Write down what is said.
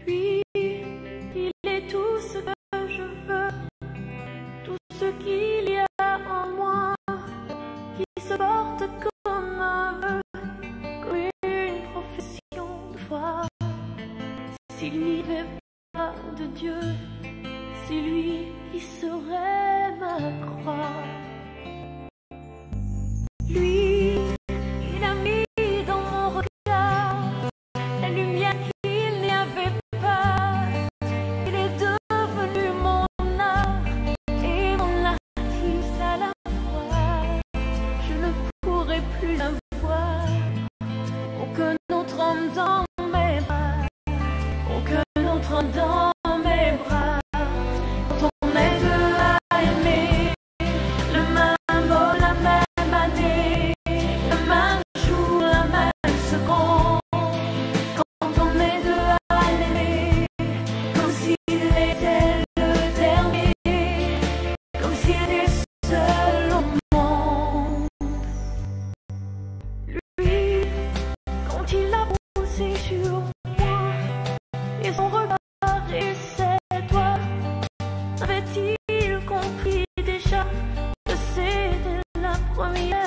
Lui, il est tout ce que je veux, tout ce qu'il y a en moi, qui se porte comme un vœu, comme une profession de foi. S'il n'y avait pas de Dieu, c'est lui qui serait ma croix. Lui, il a mis dans mon regard la lumière qu'il n'y avait pas. Il est devenu mon art et mon artiste à la fois. Je ne pourrai plus la voir, aucun autre homme dans mes bras, aucun autre homme dans mes bras. Quand on est deux à aimer le même mot, la même année, le même jour, la même seconde. Quand on est deux à l'aimer, comme s'il était le dernier, comme s'il était seul au monde. Lui, quand il a posé sur moi, et son regard et ses doigts, avait-il compris déjà que c'était la première?